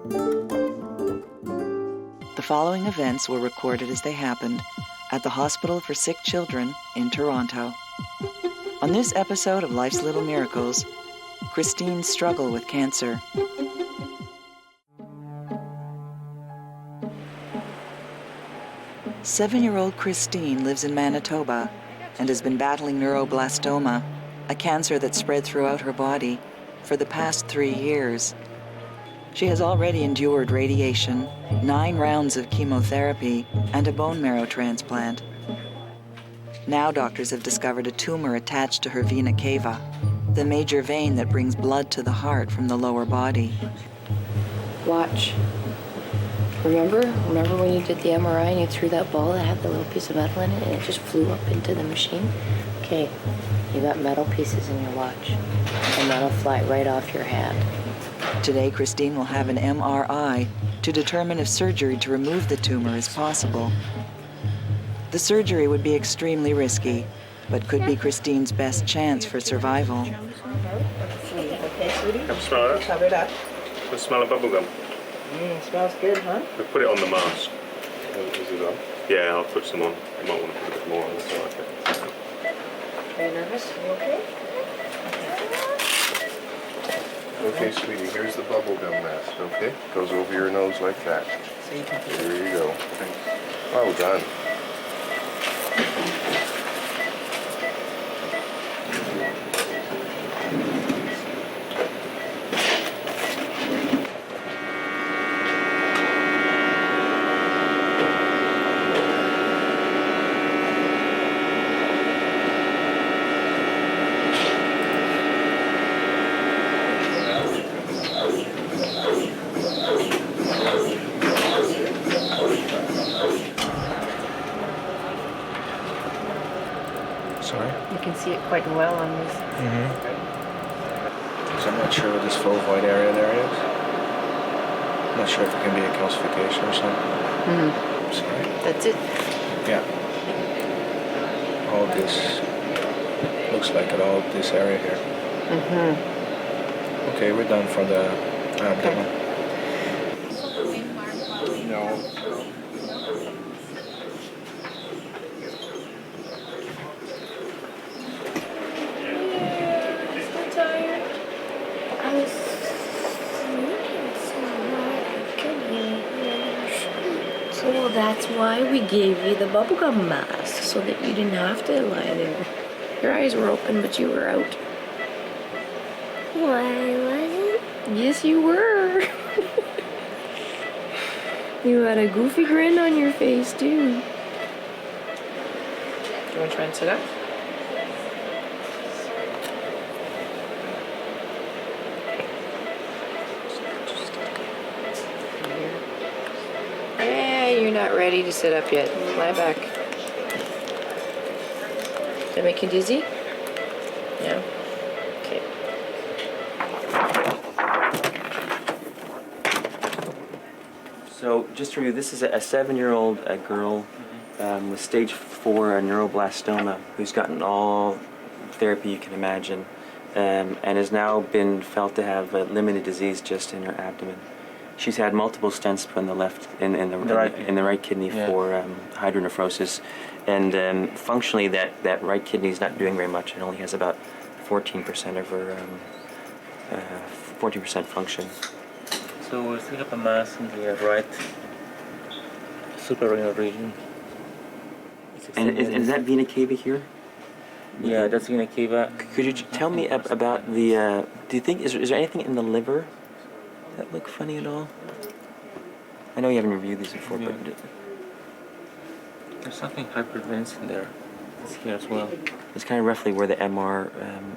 The following events were recorded as they happened at the Hospital for Sick Children in Toronto. On this episode of Life's Little Miracles, Christine's struggle with cancer. Seven-year-old Christine lives in Manitoba and has been battling neuroblastoma, a cancer that spread throughout her body, for the past 3 years. She has already endured radiation, 9 rounds of chemotherapy, and a bone marrow transplant. Now doctors have discovered a tumor attached to her vena cava, the major vein that brings blood to the heart from the lower body. Watch. Remember when you did the MRI and you threw that ball that had the little piece of metal in it and it just flew up into the machine? Okay, you got metal pieces in your watch and that'll fly right off your hand. Today, Christine will have an MRI to determine if surgery to remove the tumor is possible. The surgery would be extremely risky, but could be Christine's best chance for survival. Okay, sweetie. Smell it. Cover it up. The smell of bubblegum. Smells good, huh? We put it on the mask. Is it on? Yeah, I'll put some on. You might want to put a bit more on as well, I think. Very nervous? You okay? Okay, sweetie, here's the bubble gum mask, okay? Goes over your nose like that. So you can feel There you go. Well done. Sorry? You can see it quite well on this. So I'm not sure what this fulvoid area there is. I'm not sure if it can be a calcification or something. Sorry? That's it. Yeah. All this looks like it, all this area here. Okay, we're done for the abdomen. No. So that's why we gave you the bubblegum mask, so that you didn't have to lie there. Your eyes were open, but you were out. Why wasn't? Yes, you were. You had a goofy grin on your face, too. Do you want to try and sit up? Yeah, you're not ready to sit up yet. Lie back. Does that make you dizzy? Yeah. Okay. So just to review, this is a 7-year-old girl with stage 4 neuroblastoma who's gotten all therapy you can imagine and has now been felt to have a limited disease just in her abdomen. She's had multiple stents put in the right kidney for hydronephrosis, and functionally that right kidney is not doing very much. It only has about 14% of her 14% function. So we still have a mass in the right suprarenal region. And is that vena cava here? Yeah, that's vena cava. Could you tell me about the? Do you think is there anything in the liver that look funny at all? I know you haven't reviewed these before, but there's something hyperdense in there. It's here as well. It's kind of roughly where the MR,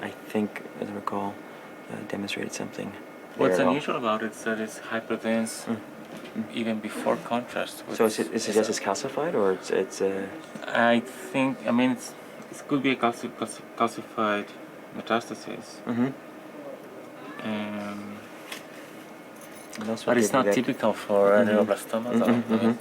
I think, as I recall, demonstrated something. What's unusual about it is that it's hyperdense even before contrast. So is it just as calcified, or it's I think, I mean, it could be a calcified metastasis. But it's not typical for neuroblastoma.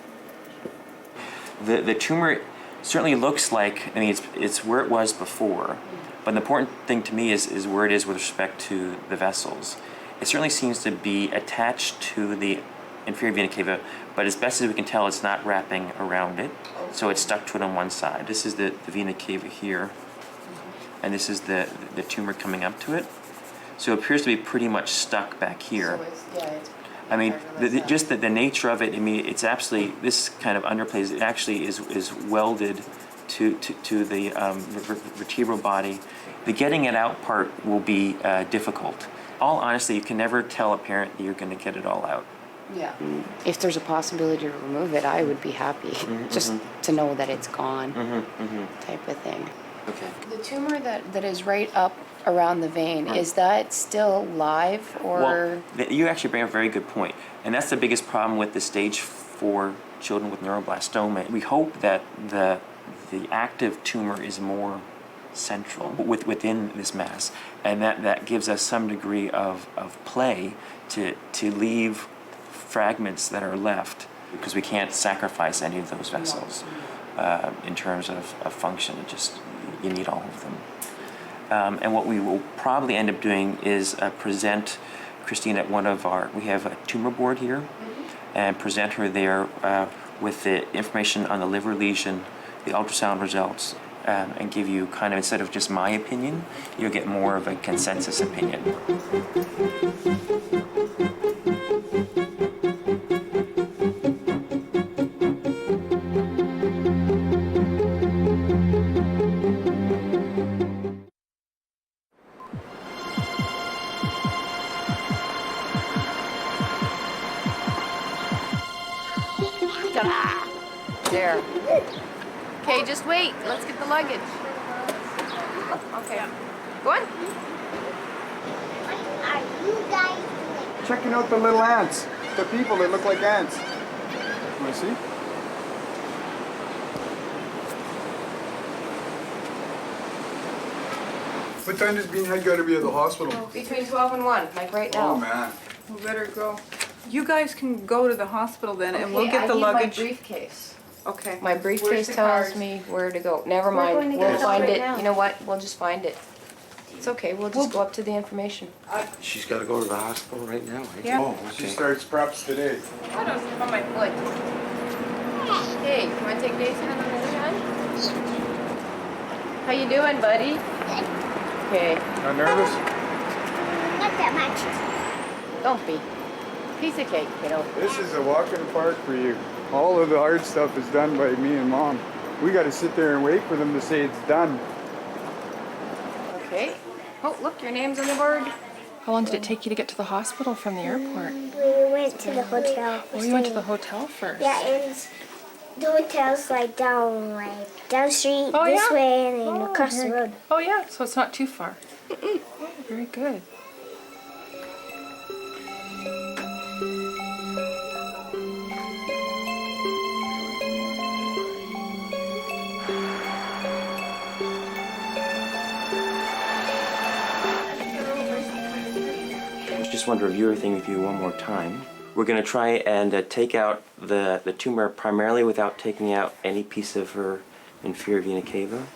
The tumor certainly looks like, I mean, it's where it was before, but the important thing to me is where it is with respect to the vessels. It certainly seems to be attached to the inferior vena cava, but as best as we can tell, it's not wrapping around it. So it's stuck to it on one side. This is the vena cava here, and this is the tumor coming up to it. So it appears to be pretty much stuck back here. So it's I mean, just the nature of it, I mean, it's absolutely, this kind of underplays, it actually is welded to the vertebral body. The getting it out part will be difficult. All honesty, you can never tell a parent that you're going to get it all out. Yeah. If there's a possibility to remove it, I would be happy. Just to know that it's gone, type of thing. Okay. The tumor that is right up around the vein, is that still live or? Well, you actually bring up a very good point. And that's the biggest problem with the stage 4 children with neuroblastoma. We hope that the active tumor is more central within this mass, and that gives us some degree of play to leave fragments that are left, because we can't sacrifice any of those vessels in terms of function. It just, you need all of them. And what we will probably end up doing is present Christine at one of our, we have a tumor board here, and present her there with the information on the liver lesion, the ultrasound results, and give you kind of, instead of just my opinion, you'll get more of a consensus opinion. There. Okay, just wait. Let's get the luggage. Okay. Go on. What are you guys doing? Checking out the little ants. The people that look like ants. Want to see? What time does Beanhead got to be at the hospital? Between 12 and 1, like right now. Oh, man. We better go. You guys can go to the hospital then, and we'll Okay, get the I need luggage. my briefcase. Okay. My briefcase the tells cars? me where to go. Never We're mind. going to We'll get it find right it. now. You know what? We'll just find it. It's okay. We'll just go up to the information. She's got to go to the hospital right now, right? Yeah. Oh, She okay. starts preps today. I don't see on my foot. Hey, you want to take Nathan on the other hand? How you doing, buddy? Okay. Not nervous? Not that much. Don't be. Piece of cake, kiddo. This is a walk in the park for you. All of the hard stuff is done by me and Mom. We got to sit there and wait for them to say it's done. Okay. Oh, look, your name's on the board. How long did it take you to get to the hospital from the airport? We went to the hotel. Oh, you went to the hotel first. Yeah, and the hotel's like down the street Oh, this yeah? way and then Oh, across the very- road. Oh, yeah, so it's not too far. Oh, very good. Just want to review everything with you one more time. We're going to try and take out the tumor primarily without taking out any piece of her inferior vena cava.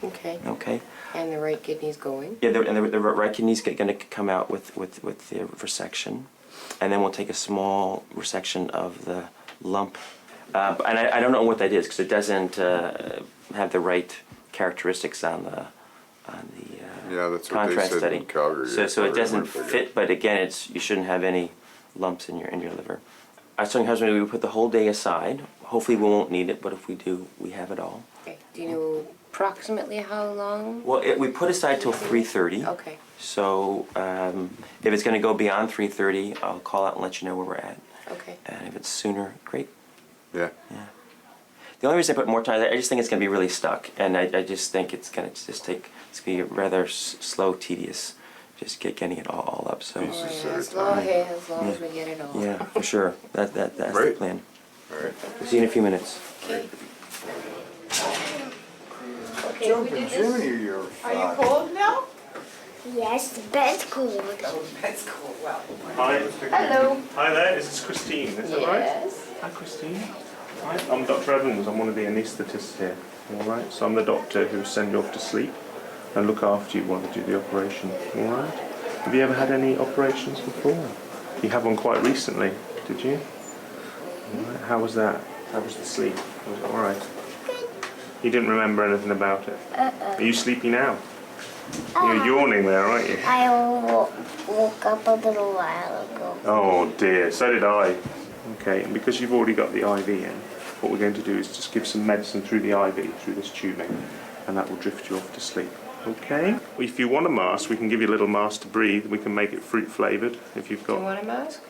Okay. Okay. And the right kidney's going. Yeah, the right kidney's going to come out with the resection, and then we'll take a small resection of the lump. And I don't know what that is because it doesn't have the right characteristics on the Yeah, that's what they contrast said study. in Calgary. So it doesn't Calgary. fit, but again, you shouldn't have any lumps in your liver. I was telling your husband we put the whole day aside. Hopefully we won't need it, but if we do, we have it all. Okay. Do you know approximately how long? Well, we put aside till 3:30. Okay. So if it's going to go beyond 3:30, I'll call out and let you know where we're at. Okay. And if it's sooner, great. Yeah. Yeah. The only reason I put more time, I just think it's going to be really stuck, and I just think it's going to just take. It's going to be rather slow, tedious, just getting it all up. So. Pieces at a As long, time. as long as we get it all. Yeah, for sure. That's the Great. plan. All right. We'll see you in a few minutes. Okay. Jumping Jiminy, you're Are you cold now? Yes, the bed's cold. That's cool. Well. Hi. Hello. Hi there, this is Christine, is that right? Yes. Hi Christine. Hi. I'm Dr. Evans, I'm one of the anaesthetists here. Alright, so I'm the doctor who send you off to sleep and look after you while they do the operation. Alright? Have you ever had any operations before? You had one quite recently, did you? Right. How was that? How was the sleep? Was it alright? You didn't remember anything about it? Are you sleepy now? You're yawning there, aren't you? I woke up a little while ago. Oh dear, so did I. Okay, and because you've already got the IV in, what we're going to do is just give some medicine through the IV, through this tubing, and that will drift you off to sleep. Okay? If you want a mask, we can give you a little mask to breathe. We can make it fruit flavoured if you've got... Do you want a mask?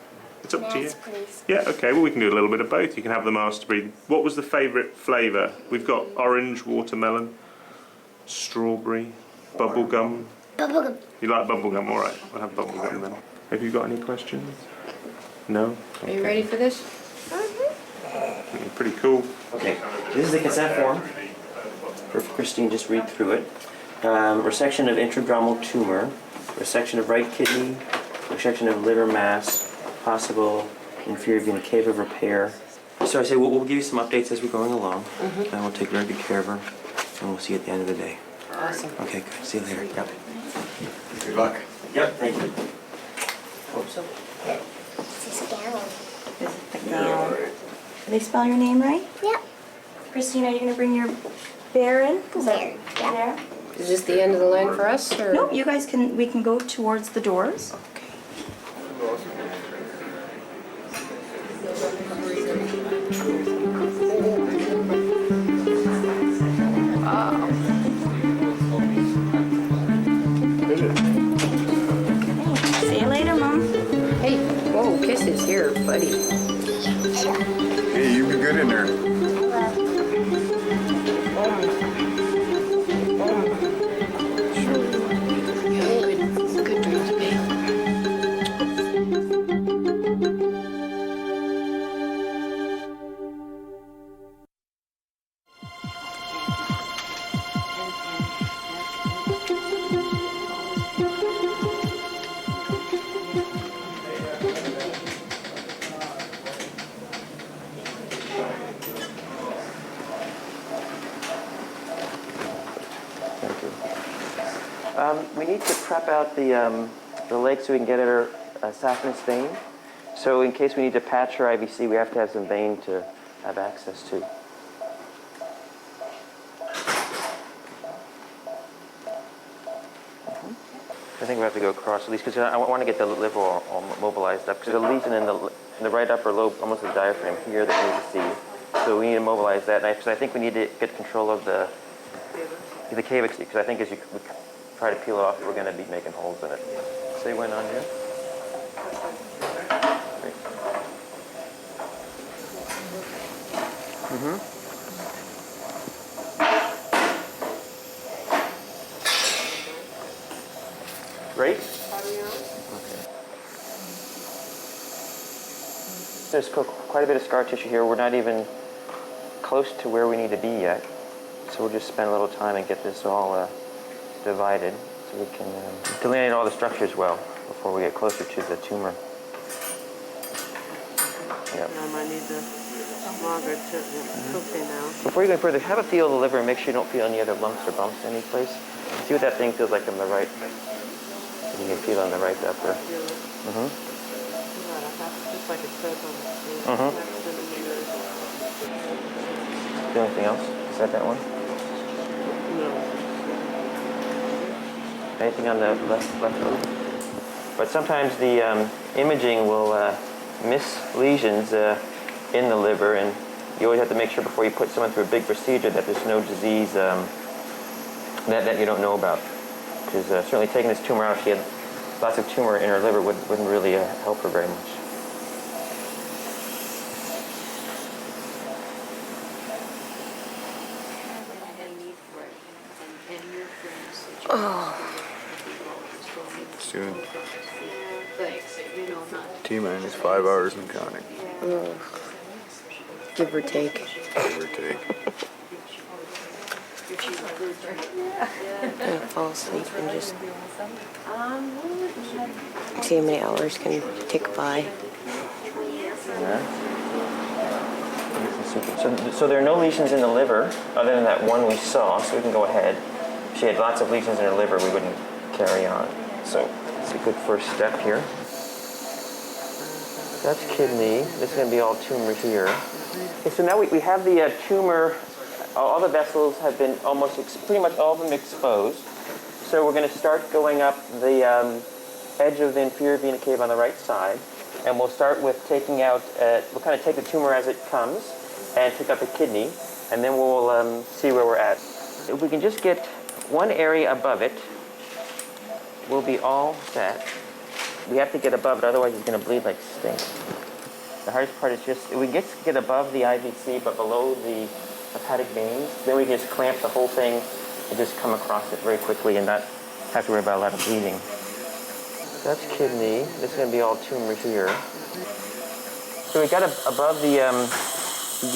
It's up to you. Yes, please. Yeah, okay, well we can do a little bit of both. You can have the mask to breathe. What was the favourite flavour? We've got orange, watermelon, strawberry, bubblegum. Bubblegum. You like bubblegum? Alright, we'll have bubblegum then. Have you got any questions? No? Are you ready for this? Pretty cool. Okay, this is the consent form for Christine. Just read through it. Resection of intradermal tumor, resection of right kidney, resection of liver mass, possible inferior vena cava repair. So I say we'll give you some updates as we're going along, and we'll take very good care of her, and we'll see you at the end of the day. Awesome. Okay, good. See you later. Yep. Good luck. Yep, thank you. Hope so. It's a gown. This is the gown. Did they spell your name right? Yep. Christine, are you going to bring your bear in? There. Yeah. Is this the end of the line for us, or? Nope, you guys can, we can go towards the doors. Okay. See you later, Mom. Hey, whoa, kisses here, buddy. Hey, you be good in there. Good dreams, babe. We need to prep out the leg so we can get at her saphenous vein. So in case we need to patch her IVC, we have to have some vein to have access to. I think we have to go across at least because I want to get the liver all mobilized up because there's a lesion in the right upper lobe, almost the diaphragm here that we need to see. So we need to mobilize that. And I think we need to get control of the cavix because I think as we try to peel it off, we're going to be making holes in it. Say when on here. Great. Great. Okay. There's quite a bit of scar tissue here. We're not even close to where we need to be yet. So we'll just spend a little time and get this all divided so we can delineate all the structures well before we get closer to the tumor. Yep. I might need the Margaret to cook it now. Before you go further, have a feel of the liver and make sure you don't feel any other lumps or bumps any place. See what that thing feels like on the right. You can feel it on the right upper. Just like it says on the Feel anything else? Is that one? No. Anything on the left lobe? But sometimes the imaging will miss lesions in the liver, and you always have to make sure before you put someone through a big procedure that there's no disease that you don't know about. Because certainly taking this tumor out, if she had lots of tumor in her liver, wouldn't really help her very much. Oh. Soon. T-minus 5 hours and counting. Oh. Give or take. Give or take. And fall asleep and just see how many hours can tick by. Yeah. So there are no lesions in the liver other than that one we saw, so we can go ahead. If she had lots of lesions in her liver, we wouldn't carry on. So let's a good first step here. That's kidney. This is going to be all tumor here. Okay, so now we have the tumor. All the vessels have been pretty much all of them exposed. So we're going to start going up the edge of the inferior vena cava on the right side. And we'll start with taking out, we'll kind of take the tumor as it comes and take out the kidney. And then we'll see where we're at. If we can just get one area above it, we'll be all set. We have to get above it, otherwise it's going to bleed like stink. The hardest part is just, if we get above the IVC but below the hepatic veins, then we can just clamp the whole thing and just come across it very quickly and not have to worry about a lot of bleeding. That's kidney. This is going to be all tumor here. So we got above the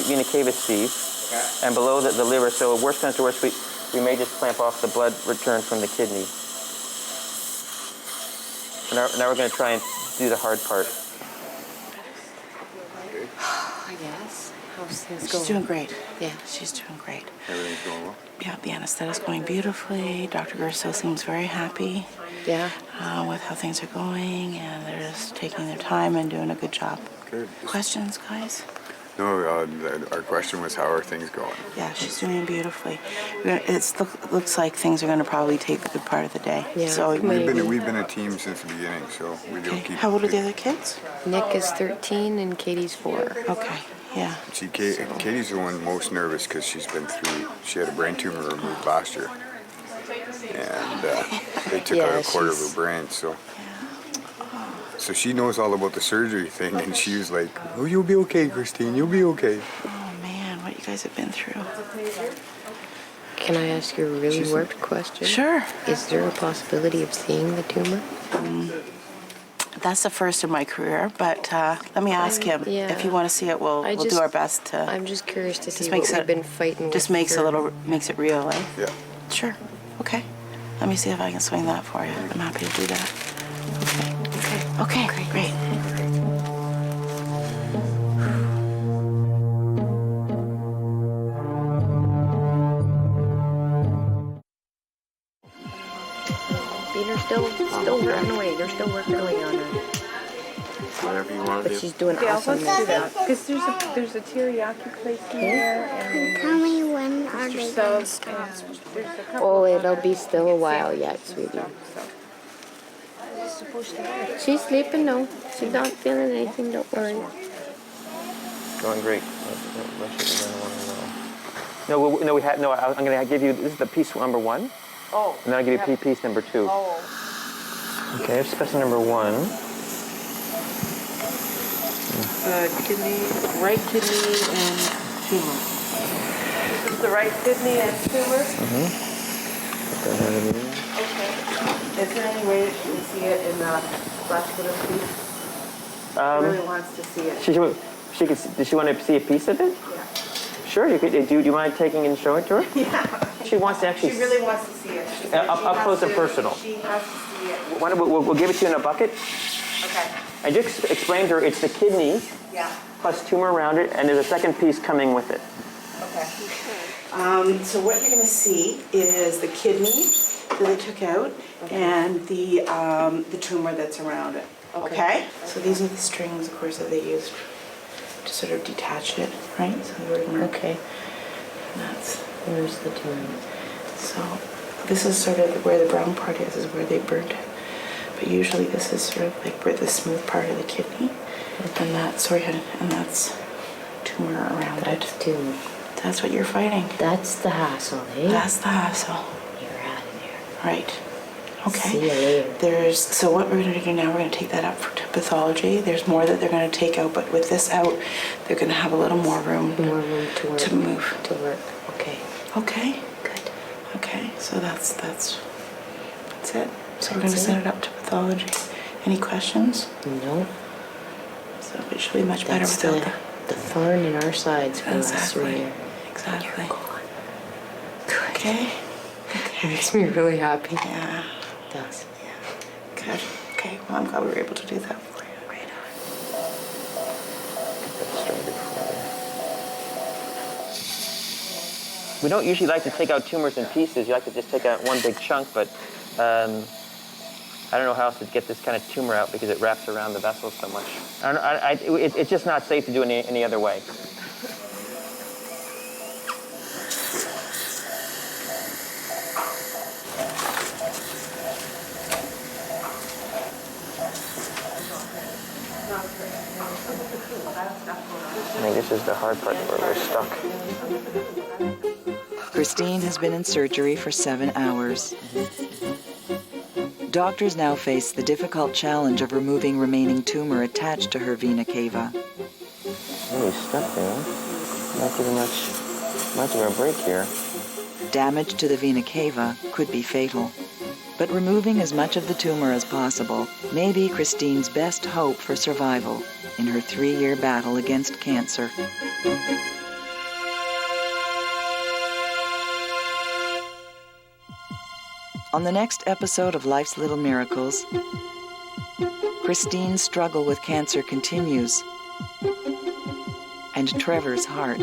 vena cava sheath and below the liver, so worst comes to worst, we may just clamp off the blood return from the kidney. Now we're going to try and do the hard part. Yes. How's things going? She's doing great. Yeah. She's doing great. Everything's going well? Yeah, the anesthetist is going beautifully. Dr. Gerso seems very happy Yeah. with how things are going, and they're just taking their time and doing a good job. Good. Questions, guys? No, our question was, how are things going? Yeah, she's doing beautifully. It looks like things are going to probably take a good part of the day. Yeah. So We've been a team since the beginning, so we do okay. keep. How old are the other kids? Nick is 13 and Katie's 4. Okay. Yeah. See, Katie's the one most nervous because she had a brain tumor removed last year, and they took out a quarter of her brain. So she knows all about the surgery thing, and she was like, "Oh, you'll be okay, Christine. You'll be okay." Oh man, what you guys have been through. Can I ask you a really worked question? Sure. Is there a possibility of seeing the tumor? That's the first in my career, but let me ask him. Yeah. If you want to see it, we'll do our best to. I'm just curious to see makes what we've been fighting with. Just makes it real, eh? Yeah. Sure. Okay. Let me see if I can swing that for you. I'm happy to do that. Okay. Great. Beaner's still working away. They're still working away on her. Whatever you want to But do. she's doing Yeah, awesome. let's do that. Because there's a teriyaki place here, and Tell me when are Mr. they Stubbs, gonna and stop? there's a couple Oh, of it'll be still a while yet, sweetie. She's sleeping now. She's not feeling anything, don't worry. Going great. I'm going to give you, this is the piece number 1. Oh. And then I'll give you piece number 2. Oh. Okay, here's specimen number 1. Kidney, right kidney and tumor. This is the right kidney and tumor? Put that out of the room. Okay. Is there any way that you can see it in the vascular piece? She really wants to see it. Does she want to see a piece of it? Yeah. Sure, you could. Do you mind taking and showing it to her? Yeah. She wants to actually. She really wants to see it. She said Up she close has and to- personal. She has to see it. Why don't we'll give it to you in a bucket. Okay. And just explain to her it's the kidney Yeah. plus tumor around it, and there's a second piece coming with it. Okay. So what you're going to see is the kidney that they took out and the tumor that's around it. Okay. So these are the strings, of course, that they used to sort of detach it, right? So we're gonna, Okay. Where's the tumor? So this is sort of where the brown part is where they burnt it. But usually this is sort of like where the smooth part of the kidney, and that's tumor around it. That's tumor. That's what you're fighting. That's the hassle, eh? That's the hassle. You're out of there. Right. Okay. See you later. So what we're going to do now, we're going to take that up to pathology. There's more that they're going to take out, but with this out, they're going to have a little more room More room to work. to move. To work. Okay. Okay. Good. Okay. So that's it. So we're going to send it up to pathology. Any questions? No. So it should be much better That's without the thorn in our sides for the last 3 years. Exactly. Good. Okay. It makes me really happy. Yeah. It does. Yeah. Good. Okay. Well, I'm glad we were able to do that for you. Right We don't usually like to take out tumors in pieces. You like to just take out one big chunk, but I don't know how else to get this kind of tumor out because it wraps around the vessels so much. It's just not safe to do it any other way. I think this is the hard part where we're stuck. Christine has been in surgery for 7 hours. Doctors now face the difficult challenge of removing remaining tumor attached to her vena cava. Really stuck there. Not giving much of a break here. Damage to the vena cava could be fatal. But removing as much of the tumor as possible may be Christine's best hope for survival in her 3-year battle against cancer. On the next episode of Life's Little Miracles, Christine's struggle with cancer continues, and Trevor's heart